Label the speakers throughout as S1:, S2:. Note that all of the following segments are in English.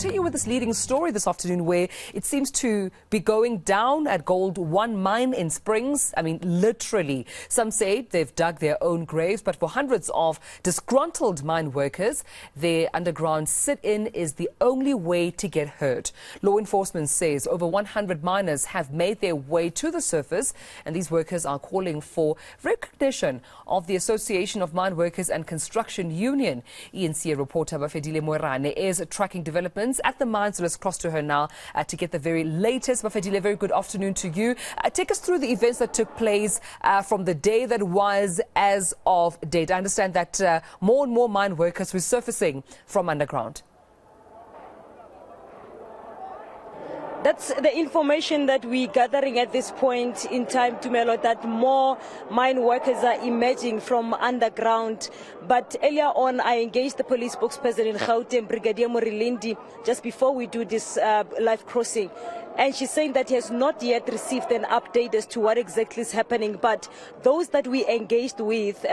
S1: Continue with this leading story this afternoon, where it seems to be going down at Gold 1 mine in Springs. I mean, literally. Some say they've dug their own graves, but for hundreds of disgruntled mine workers, their underground sit-in is the only way to get hurt. Law enforcement says over 100 miners have made their way to the surface, and these workers are calling for recognition of the Association of Mine Workers and Construction Union. eNCA reporter Bafedile Moerane is tracking developments at the mine, so let's cross to her now to get the very latest. Bafedile, very good afternoon to you. Take us through the events that took place from the day that was as of date. I understand that more and more mine workers were surfacing from underground.
S2: That's the information that we're gathering at this point in time, Tumelo, that more mine workers are emerging from underground. But earlier on, I engaged the police spokesperson in Gauteng, Brigadier Moerane, just before we do this live crossing. And she's saying that he has not yet received an update as to what exactly is happening. But those that we engaged with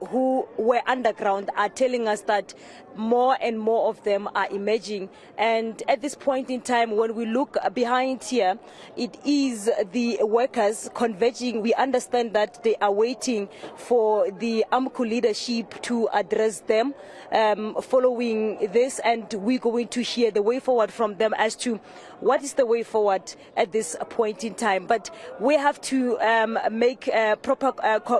S2: who were underground are telling us that more and more of them are emerging. And at this point in time, when we look behind here, it is the workers converging. We understand that they are waiting for the AMCU leadership to address them following this. And we're going to hear the way forward from them as to what is the way forward at this point in time. But we have to make proper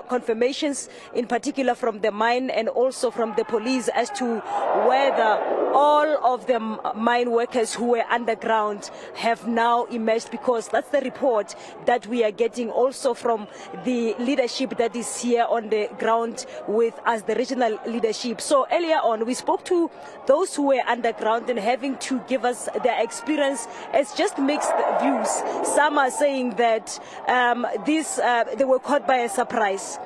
S2: confirmations, in particular from the mine and also from the police, as to whether all of the mine workers who were underground have now emerged, because that's the report that we are getting also from the leadership that is here on the ground with us, the regional leadership. So earlier on, we spoke to those who were underground and having to give us their experience. It's just mixed views. Some are saying that they were caught by a surprise.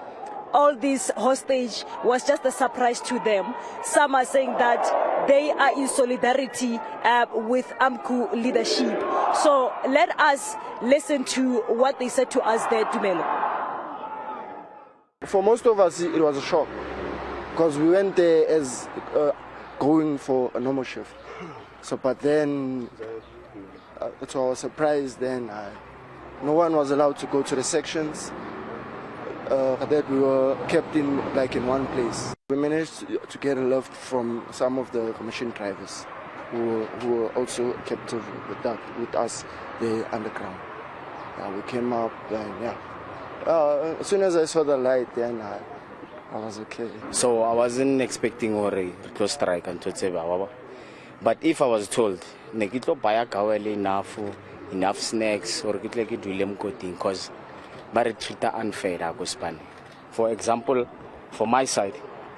S2: All this hostage was just a surprise to them. Some are saying that they are in solidarity with AMCU leadership. So let us listen to what they said to us there, Tumelo.
S3: For most of us, it was a shock, because we went there as going for a normal shift. So, but then, so I was surprised then. No one was allowed to go to the sections. That we were kept in one place. We managed to get a lift from some of the machine drivers who were also kept with us there underground. We came up and as soon as I saw the light, then I was okay.
S4: So I wasn't expecting a close strike until but if I was told enough snacks or because but it treat unfair. For example, for my side,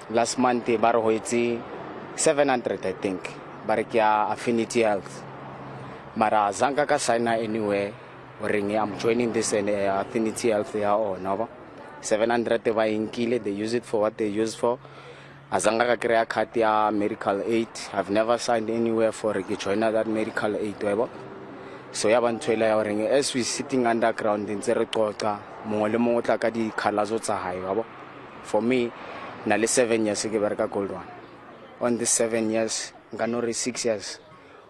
S4: last month they borrowed 700, I think, Barakia Affinity Health. Mara Zanga ka sign anywhere, I'm joining this Affinity Health here or no. 700 they buy in Kile, they use it for what they use for. Azanga ka krea Katia medical aid. I've never signed anywhere for a join that medical aid. So as we sitting underground in Zerekota, for me, nearly 7 years ago, Gold 1. On the 7 years, Ganori 6 years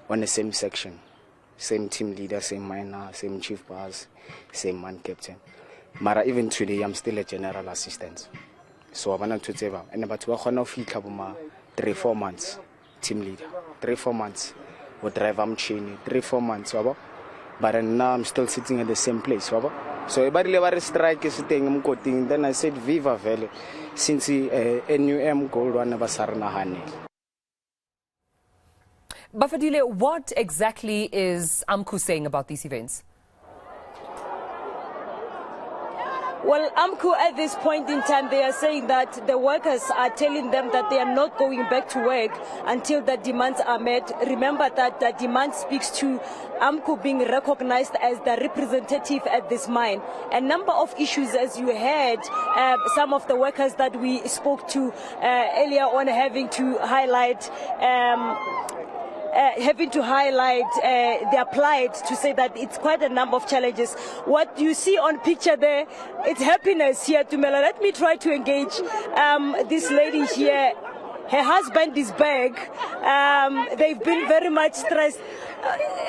S4: on the same section, same team leader, same miner, same chief boss, same man captain. Mara even today, I'm still a general assistant. So I'm not to tell you, and about 3-4 months, team leader, 3-4 months, we drive machine, 3-4 months, but now I'm still sitting at the same place. So everybody strike is thing. Then I said, Viva Valley, since NUM Gold 1 never sarna.
S1: Bafedile, what exactly is AMCU saying about these events?
S2: Well, AMCU at this point in time, they are saying that the workers are telling them that they are not going back to work until the demands are met. Remember that the demand speaks to AMCU being recognized as the representative at this mine. A number of issues, as you heard, some of the workers that we spoke to earlier on having to highlight their plight, to say that it's quite a number of challenges. What you see on picture there, it's happiness here, Tumela. Let me try to engage this lady here. her husband is back. They've been very much stressed.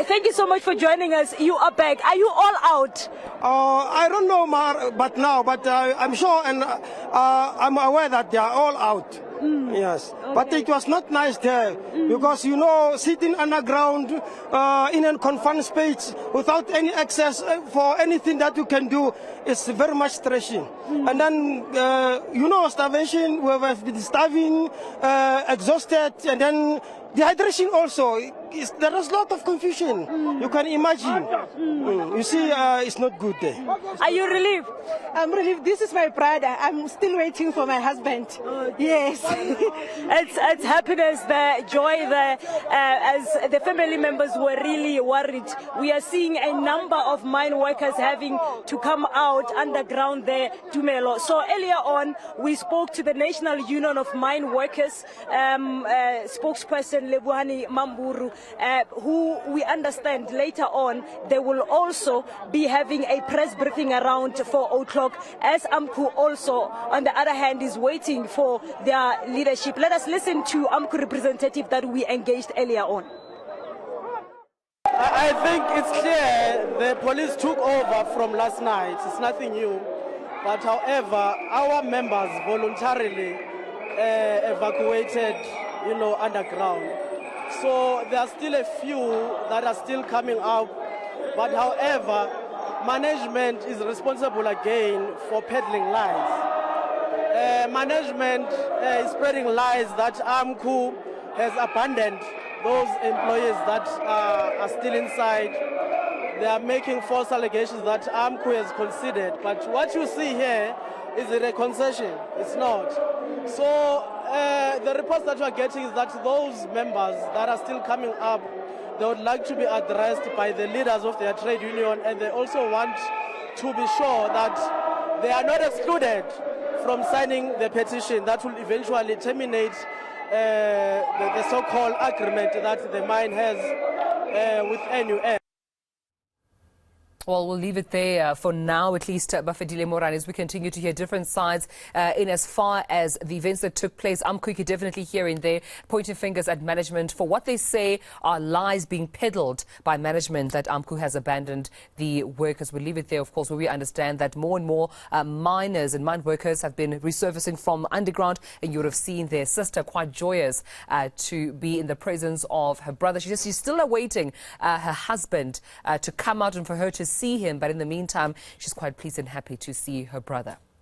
S2: Thank you so much for joining us. You are back. Are you all out?
S5: I don't know, but I'm sure and I'm aware that they are all out. Yes, okay. But it was not nice there because, you know, sitting underground in a confined space without any access for anything that you can do is very much stressing. And then, you know, starvation, we have been starving, exhausted, and then dehydration also. There is a lot of confusion. You can imagine. You see, it's not good there.
S2: Are you relieved?
S6: I'm relieved. This is my brother. I'm still waiting for my husband. Yes.
S2: It's happiness there, joy there. As the family members were really worried, we are seeing a number of mine workers having to come out underground there, Tumelo. So earlier on, we spoke to the National Union of Mine Workers, spokesperson Lebuhani Mamburu, who we understand later on they will also be having a press briefing around 4 o'clock, as AMCU also, on the other hand, is waiting for their leadership. Let us listen to AMCU representative that we engaged earlier on.
S7: I think it's clear the police took over from last night. It's nothing new. But however, our members voluntarily evacuated, you know, underground. So there are still a few that are still coming up. But however, management is responsible again for peddling lies. Management is spreading lies that AMCU has abandoned those employees that are still inside. They are making false allegations that AMCU has conceded. But what you see here is a concession. It's not. So the reports that we are getting is that those members that are still coming up, they would like to be addressed by the leaders of their trade union, and they also want to be sure that they are not excluded from signing the petition that will eventually terminate the so-called agreement that the mine has with NUM.
S1: Well, we'll leave it there for now, at least, Bafedile Moerane, as we continue to hear different sides in as far as the events that took place. AMCU definitely here and there pointing fingers at management for what they say are lies being peddled by management that AMCU has abandoned the workers. We'll leave it there, of course, where we understand that more and more miners and mine workers have been resurfacing from underground, and you would have seen their sister quite joyous to be in the presence of her brother. She's still awaiting her husband to come out and for her to see him, but in the meantime, she's quite pleased and happy to see her brother.